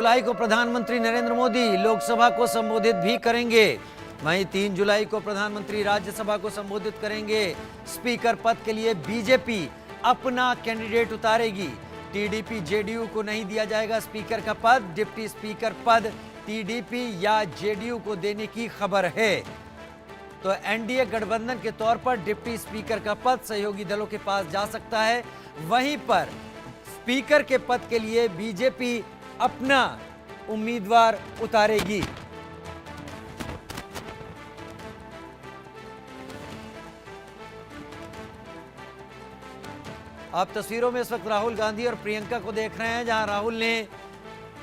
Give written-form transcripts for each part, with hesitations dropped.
जुलाई को प्रधानमंत्री नरेंद्र मोदी लोकसभा को संबोधित भी करेंगे। वहीं 3 जुलाई को प्रधानमंत्री राज्यसभा को संबोधित करेंगे। स्पीकर पद के लिए बीजेपी अपना कैंडिडेट उतारेगी। टीडीपी जेडीयू को नहीं दिया जाएगा स्पीकर का पद। डिप्टी स्पीकर पद टीडीपी या जेडीयू को देने की खबर है। तो एनडीए गठबंधन के तौर पर डिप्टी स्पीकर का पद सहयोगी दलों के पास जा सकता है। वहीं पर स्पीकर के पद के लिए बीजेपी अपना उम्मीदवार उतारेगी। आप तस्वीरों में इस वक्त राहुल गांधी और प्रियंका को देख रहे हैं, जहां राहुल ने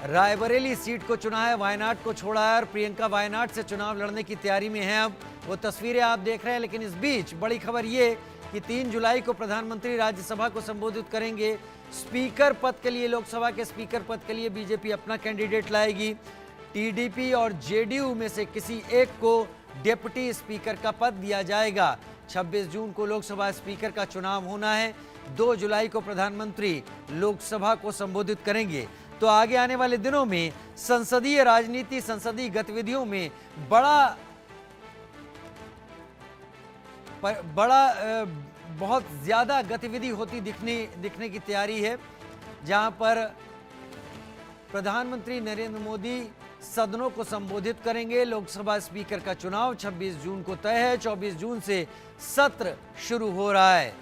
रायबरेली सीट को चुना है, वायनाड को छोड़ा है और प्रियंका वायनाड से चुनाव लड़ने की तैयारी में है। अब वो तस्वीरें आप देख रहे हैं। लेकिन इस बीच बड़ी खबर ये कि 3 जुलाई को प्रधानमंत्री राज्यसभा को संबोधित करेंगे। स्पीकर पद के लिए, लोकसभा के स्पीकर पद के लिए बीजेपी अपना कैंडिडेट लाएगी। टीडीपी और जेडीयू में से किसी एक को डिप्टी स्पीकर का पद दिया जाएगा। 26 जून को लोकसभा स्पीकर का चुनाव होना है। 2 जुलाई को प्रधानमंत्री लोकसभा को संबोधित करेंगे। तो आगे आने वाले दिनों में संसदीय राजनीति, संसदीय गतिविधियों में बहुत ज्यादा गतिविधि होती दिखने की तैयारी है, जहां पर प्रधानमंत्री नरेंद्र मोदी सदनों को संबोधित करेंगे। लोकसभा स्पीकर का चुनाव 26 जून को तय है। 24 जून से सत्र शुरू हो रहा है।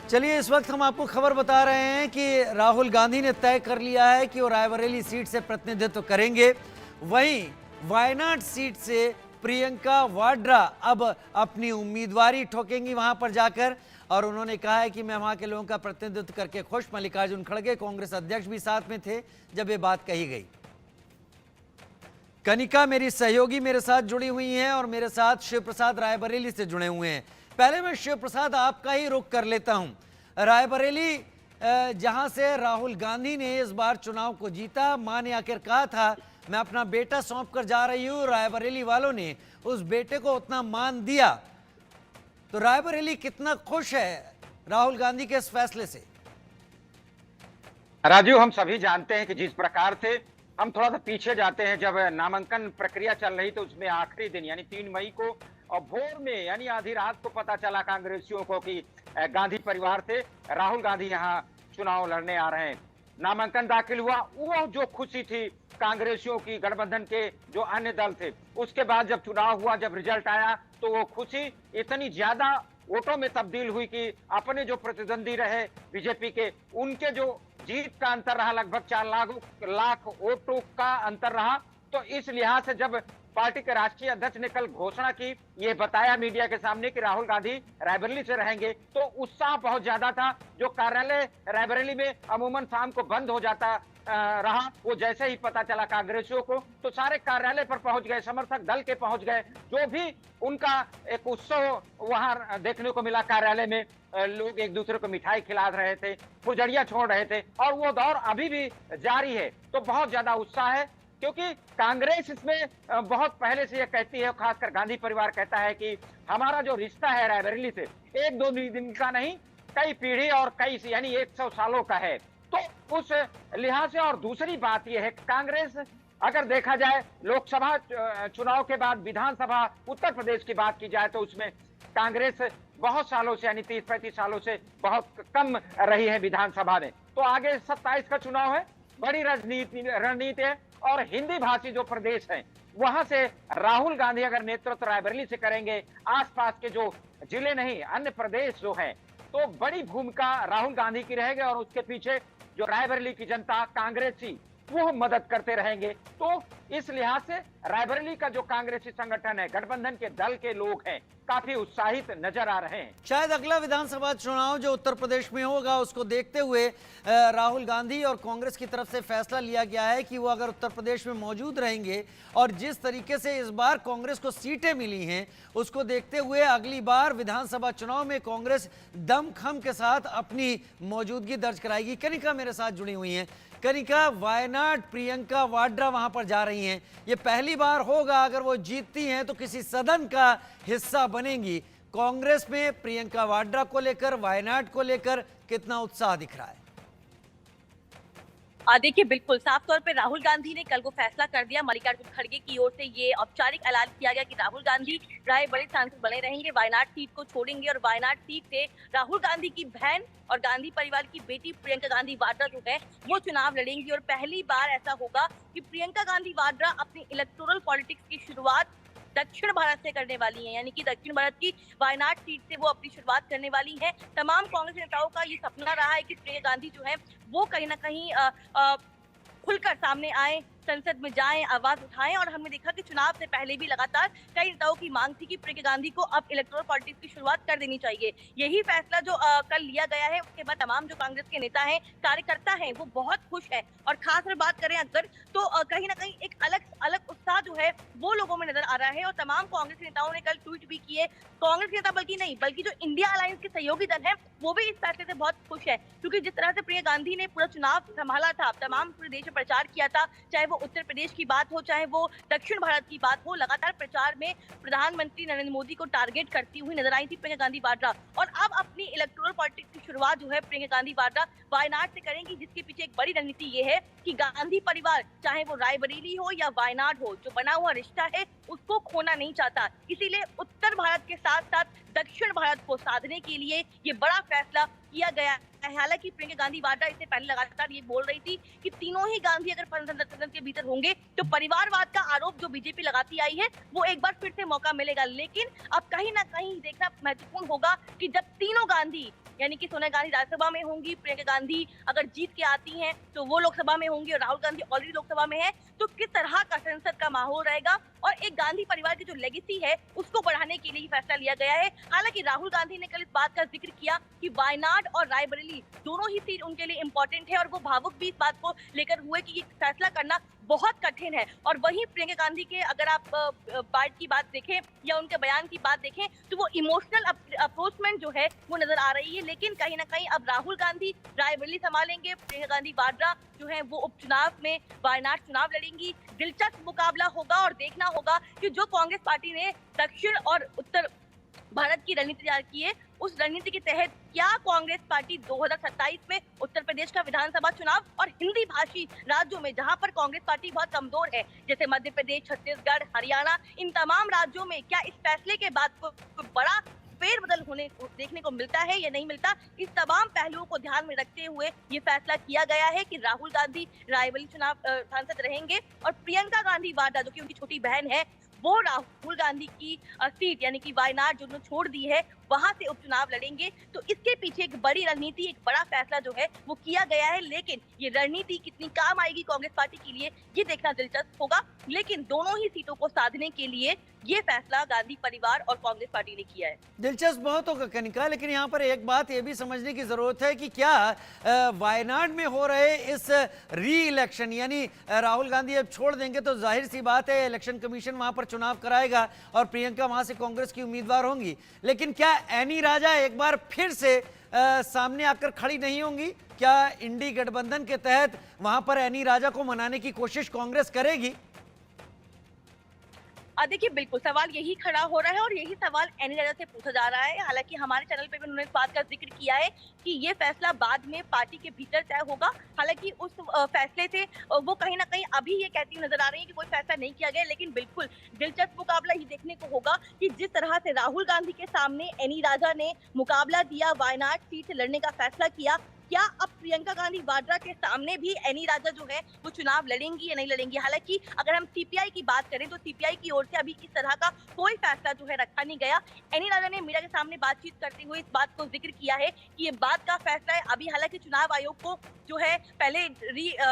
चलिए, इस वक्त हम आपको खबर बता रहे हैं कि राहुल गांधी ने तय कर लिया है कि वो रायबरेली सीट से प्रतिनिधित्व करेंगे। वहीं वायनाड सीट से प्रियंका वाड्रा अब अपनी उम्मीदवारी ठोकेंगी वहां पर जाकर, और उन्होंने कहा है कि मैं वहां के लोगों का प्रतिनिधित्व करके खुश। मल्लिकार्जुन खड़गे कांग्रेस अध्यक्ष भी साथ में थे जब ये बात कही गई। कनिका मेरी सहयोगी मेरे साथ जुड़ी हुई हैं और मेरे साथ शिव प्रसाद रायबरेली से जुड़े हुए हैं। पहले मैं शिव प्रसाद आपका ही रुख कर लेता हूं। रायबरेली जहां से राहुल गांधी ने इस बार चुनाव को जीता, मां ने आखिर कहा था मैं अपना बेटा सौंप कर जा रही हूं। रायबरेली वालों ने उस बेटे को उतना मान दिया। तो रायबरेली कितना खुश है राहुल गांधी के इस फैसले से? राजीव, हम सभी जानते हैं कि जिस प्रकार से हम थोड़ा सा पीछे जाते हैं, जब नामांकन प्रक्रिया चल रही तो उसमें आखिरी दिन यानी 3 मई को और भोर में यानी आधी रात को पता चला कांग्रेसियों को कि गांधी परिवार से राहुल गांधी यहां चुनाव लड़ने आ रहे हैं। नामांकन दाखिल हुआ, वो जो खुशी थी कांग्रेसियों की, गठबंधन के जो अन्य दल थे, उसके बाद जब चुनाव हुआ, जब रिजल्ट आया तो वो खुशी इतनी ज्यादा वोटों में तब्दील हुई कि अपने जो प्रतिद्वंदी रहे बीजेपी के, उनके जो जीत का अंतर रहा लगभग 4 लाख वोटों का अंतर रहा। तो इस लिहाज से जब पार्टी के राष्ट्रीय अध्यक्ष ने कल घोषणा की, ये बताया मीडिया के सामने कि राहुल गांधी रायबरेली से रहेंगे, तो उत्साह बहुत ज्यादा था। जो कार्यालय रायबरेली में अमूमन शाम को बंद हो जाता रहा, वो जैसे ही पता चला कांग्रेसियों को तो सारे कार्यालय पर पहुंच गए, समर्थक दल के पहुंच गए। जो भी उनका एक उत्सव वहां देखने को मिला, कार्यालय में लोग एक दूसरे को मिठाई खिला रहे थे, फुलझड़ियां छोड़ रहे थे, और वो दौर अभी भी जारी है। तो बहुत ज्यादा उत्साह है, क्योंकि कांग्रेस इसमें बहुत पहले से यह कहती है, खासकर गांधी परिवार कहता है कि हमारा जो रिश्ता है रायबरेली से 1-2 दिन का नहीं, कई पीढ़ी और कई यानी 100 सालों का है। तो उस लिहाज से, और दूसरी बात यह है कांग्रेस अगर देखा जाए लोकसभा चुनाव के बाद विधानसभा उत्तर प्रदेश की बात की जाए तो उसमें कांग्रेस बहुत सालों से यानी 30-35 सालों से बहुत कम रही है विधानसभा में। तो आगे 27 का चुनाव है, बड़ी रणनीति है, और हिंदी भाषी जो प्रदेश है वहां से राहुल गांधी अगर नेतृत्व रायबरेली से करेंगे, आसपास के जो जिले नहीं अन्य प्रदेश जो है, तो बड़ी भूमिका राहुल गांधी की रहेगी, और उसके पीछे जो रायबरेली की जनता कांग्रेसी वो मदद करते रहेंगे। तो इस लिहाज से रायबरेली का जो कांग्रेसी संगठन है, गठबंधन के दल के लोग हैं, काफी उत्साहित नजर आ रहे हैं। शायद अगला विधानसभा चुनाव जो उत्तर प्रदेश में होगा उसको देखते हुए राहुल गांधी और कांग्रेस की तरफ से फैसला लिया गया है कि वो अगर उत्तर प्रदेश में मौजूद रहेंगे और जिस तरीके से इस बार कांग्रेस को सीटें मिली हैं उसको देखते हुए अगली बार विधानसभा चुनाव में कांग्रेस दमखम के साथ अपनी मौजूदगी दर्ज कराएगी। कनिका मेरे साथ जुड़ी हुई हैं। कनिका, वायनाड प्रियंका वाड्रा वहां पर जा रही हैं, ये पहली बार होगा अगर वो जीतती हैं तो किसी सदन का हिस्सा बनेंगी। कांग्रेस में प्रियंका वाड्रा को लेकर, वायनाड को लेकर कितना उत्साह दिख रहा है? देखिए, बिल्कुल साफ तौर पे राहुल गांधी ने कल को फैसला कर दिया। मल्लिकार्जुन खड़गे की ओर से ये औपचारिक ऐलान किया गया कि राहुल गांधी रायबरेली सांसद बने रहेंगे, वायनाड सीट को छोड़ेंगे और वायनाड सीट से राहुल गांधी की बहन और गांधी परिवार की बेटी प्रियंका गांधी वाड्रा जो है वो चुनाव लड़ेंगी। और पहली बार ऐसा होगा कि प्रियंका गांधी वाड्रा अपनी इलेक्टोरल पॉलिटिक्स की शुरुआत दक्षिण भारत से करने वाली हैं, यानी कि दक्षिण भारत की वायनाड सीट से वो अपनी शुरुआत करने वाली हैं। तमाम कांग्रेस नेताओं का ये सपना रहा है कि प्रियंका गांधी जो है वो कहीं ना कहीं खुलकर सामने आए, संसद में जाएं, आवाज उठाएं। और हमने देखा कि चुनाव से पहले भी लगातार कई नेताओं की मांग थी कि प्रियंका गांधी को अब इलेक्टोरल पॉलिटिक्स की शुरुआत कर देनी चाहिए। यही फैसला जो कल लिया गया है उसके बाद तमाम जो कांग्रेस के नेता हैं, कार्यकर्ता हैं, वो बहुत खुश है। और खास कर बात करें अगर तो कहीं ना कहीं एक अलग उत्साह जो है वो लोगों में नजर आ रहा है। और तमाम कांग्रेस नेताओं ने कल ट्वीट भी किए। कांग्रेस नेता बल्कि जो इंडिया अलायंस के सहयोगी दल है वो भी इस फैसले से बहुत खुश है, क्योंकि जिस तरह से प्रियंका गांधी ने पूरा चुनाव संभाला था, तमाम पूरे देश में प्रचार किया था, चाहे वो उत्तर प्रदेश की बात हो चाहे वो दक्षिण भारत की बात हो, लगातार प्रचार में प्रधानमंत्री नरेंद्र मोदी को टारगेट करती हुई नजर आई थी प्रियंका गांधी वाड्रा। और अब अपनी इलेक्टोरल पॉलिटिक्स की शुरुआत जो है प्रियंका गांधी वाड्रा वायनाड से करेंगी, जिसके पीछे एक बड़ी रणनीति ये है कि गांधी परिवार चाहे वो रायबरेली हो या वायनाड हो, जो बना हुआ रिश्ता है उसको खोना नहीं चाहता। इसीलिए उत्तर भारत के साथ साथ दक्षिण भारत को साधने के लिए ये बड़ा फैसला किया गया है। हालांकि प्रियंका गांधी वाड्रा इससे पहले लगातार ये बोल रही थी कि तीनों ही गांधी अगर संसद के भीतर होंगे तो परिवारवाद का आरोप जो बीजेपी लगाती आई है वो एक बार फिर से मौका मिलेगा। लेकिन अब कहीं ना कहीं देखना महत्वपूर्ण होगा कि जब तीनों गांधी यानी कि सोनिया गांधी राज्यसभा में होंगी, प्रियंका गांधी अगर जीत के आती हैं तो वो लोकसभा में होंगी और राहुल गांधी ऑलरेडी लोकसभा में है, तो किस तरह का संसद का माहौल रहेगा। और एक गांधी परिवार की जो लेगेसी है उसको बढ़ाने के लिए ही फैसला लिया गया है। हालांकि राहुल गांधी ने कल इस बात का जिक्र किया कि वायनाड और रायबरेली दोनों ही सीट उनके लिए इंपॉर्टेंट है और वो भावुक भी इस बात को लेकर हुए कि ये फैसला करना बहुत कठिन है। और वहीं प्रियंका गांधी के अगर आप बात की बात देखें या उनके बयान की बात देखें तो वो इमोशनल अप्रोचमेंट जो है वो नजर आ रही है। लेकिन कहीं ना कहीं अब राहुल गांधी रायबरेली संभालेंगे, प्रियंका गांधी वाड्रा जो है वो उपचुनाव में वायनाड चुनाव लड़ेंगी। दिलचस्प मुकाबला होगा और देखना होगा कि जो कांग्रेस पार्टी ने दक्षिण और उत्तर भारत की रणनीति तैयार की है उस रणनीति के तहत क्या कांग्रेस पार्टी 2027 में उत्तर प्रदेश का विधानसभा चुनाव और हिंदी भाषी राज्यों में जहां पर कांग्रेस पार्टी बहुत कमजोर है जैसे मध्य प्रदेश, छत्तीसगढ़, हरियाणा, इन तमाम राज्यों में क्या इस फैसले के बाद कोई बड़ा फेरबदल होने देखने को मिलता है या नहीं मिलता, इस तमाम पहलुओं को ध्यान में रखते हुए ये फैसला किया गया है कि राहुल गांधी रायबरेली चुनाव सांसद रहेंगे और प्रियंका गांधी वाड्रा जो कि उनकी छोटी बहन है वो राहुल गांधी की सीट यानी कि वायनाड जो उन्होंने छोड़ दी है वहां से उपचुनाव लड़ेंगे। तो इसके पीछे एक बड़ी रणनीति, एक बड़ा फैसला जो है वो किया गया है। लेकिन ये रणनीति कितनी काम आएगी कांग्रेस पार्टी के लिए ये देखना दिलचस्प होगा। लेकिन दोनों ही सीटों को साधने के लिए ये फैसला गांधी परिवार और कांग्रेस पार्टी ने किया है। दिलचस्प बहुत होगा कनिका, लेकिन यहाँ पर एक बात ये भी समझने की जरूरत है कि क्या वायनाड में हो रहे इस री इलेक्शन यानी राहुल गांधी अब छोड़ देंगे तो जाहिर सी बात है इलेक्शन कमीशन वहां पर चुनाव कराएगा और प्रियंका वहां से कांग्रेस की उम्मीदवार होंगी। लेकिन क्या एनी राजा एक बार फिर से सामने आकर खड़ी नहीं होंगी? क्या इंडी गठबंधन के तहत वहां पर एनी राजा को मनाने की कोशिश कांग्रेस करेगी? देखिए, बिल्कुल सवाल यही खड़ा हो रहा है और यही सवाल एनी राजा से पूछा जा रहा है। हालांकि हमारे चैनल पे भी उन्होंने इस बात का जिक्र किया है कि ये फैसला बाद में पार्टी के भीतर तय होगा। हालांकि उस फैसले से वो कहीं ना कहीं अभी ये कहती नजर आ रही है कि कोई फैसला नहीं किया गया। लेकिन बिल्कुल दिलचस्प मुकाबला ही देखने को होगा कि जिस तरह से राहुल गांधी के सामने एनी राजा ने मुकाबला दिया, वायनाड सीट से लड़ने का फैसला किया, क्या अब प्रियंका गांधी वाड्रा के सामने भी एनी राजा जो है वो चुनाव लड़ेंगी या नहीं लड़ेंगी? हालांकि अगर हम सीपीआई की बात करें तो सीपीआई की ओर से अभी इस तरह का कोई फैसला जो है रखा नहीं गया। एनी राजा ने मीडिया के सामने बातचीत करते हुए इस बात को जिक्र किया है कि ये बात का फैसला है। अभी हालांकि चुनाव आयोग को जो है पहले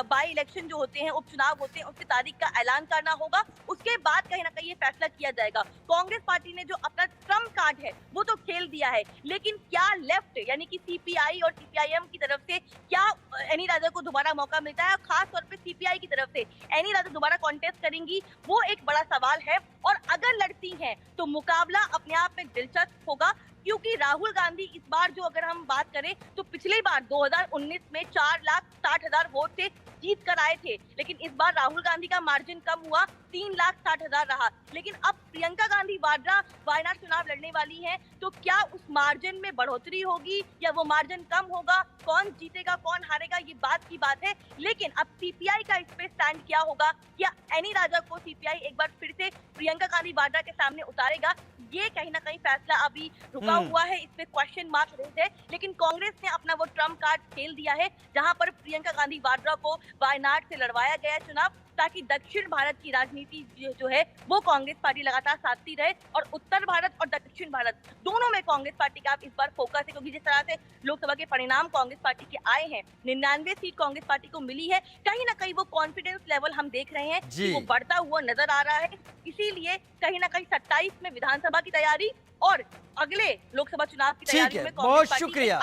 बाई इलेक्शन जो होते हैं, उपचुनाव होते हैं, उसकी तारीख का ऐलान करना होगा, उसके बाद कहीं ना कहीं ये फैसला किया जाएगा। कांग्रेस पार्टी ने जो अपना ट्रम्प कार्ड है वो तो खेल दिया है, लेकिन क्या लेफ्ट यानी कि सीपीआई और सीपीआईएम की तरफ से क्या एनी राजा को दोबारा मौका मिलता है, और खास तौर पे सीपीआई की तरफ से एनी राजा दोबारा कॉन्टेस्ट करेंगी, वो एक बड़ा सवाल है। और अगर लड़ती हैं तो मुकाबला अपने आप में दिलचस्प होगा, क्योंकि राहुल गांधी इस बार जो अगर हम बात करें तो पिछली बार 2019 में 4,60,000 वोट से जीत कर आए थे, लेकिन इस बार राहुल गांधी का मार्जिन कम हुआ, 3,60,000 रहा। लेकिन अब प्रियंका गांधी वाड्रा वायनाड चुनाव लड़ने वाली हैं, तो क्या उस मार्जिन में बढ़ोतरी होगी या वो मार्जिन कम होगा? कौन जीतेगा कौन हारेगा ये बात की बात है। लेकिन अब सीपीआई का इस पे स्टैंड क्या होगा? क्या एनी राजा को सीपीआई एक बार फिर से प्रियंका गांधी वाड्रा के सामने उतारेगा? ये कहीं ना कहीं फैसला अभी रुका हुआ है, इस पे क्वेश्चन मार्क रेज है। लेकिन कांग्रेस ने अपना वो ट्रम्प कार्ड खेल दिया है, जहां पर प्रियंका गांधी वाड्रा को वायनाड से लड़वाया गया है चुनाव, ताकि दक्षिण भारत की राजनीति जो है वो कांग्रेस पार्टी लगातार साधती रहे, और उत्तर भारत और दक्षिण भारत दोनों में कांग्रेस पार्टी का इस बार फोकस है। क्योंकि जिस तरह से लोकसभा के परिणाम कांग्रेस पार्टी के आए हैं, 99 सीट कांग्रेस पार्टी को मिली है, कहीं ना कहीं वो कॉन्फिडेंस लेवल हम देख रहे हैं कि वो बढ़ता हुआ नजर आ रहा है। इसीलिए कहीं ना कहीं 27 में विधानसभा की तैयारी और अगले लोकसभा चुनाव की तैयारी में बहुत शुक्रिया।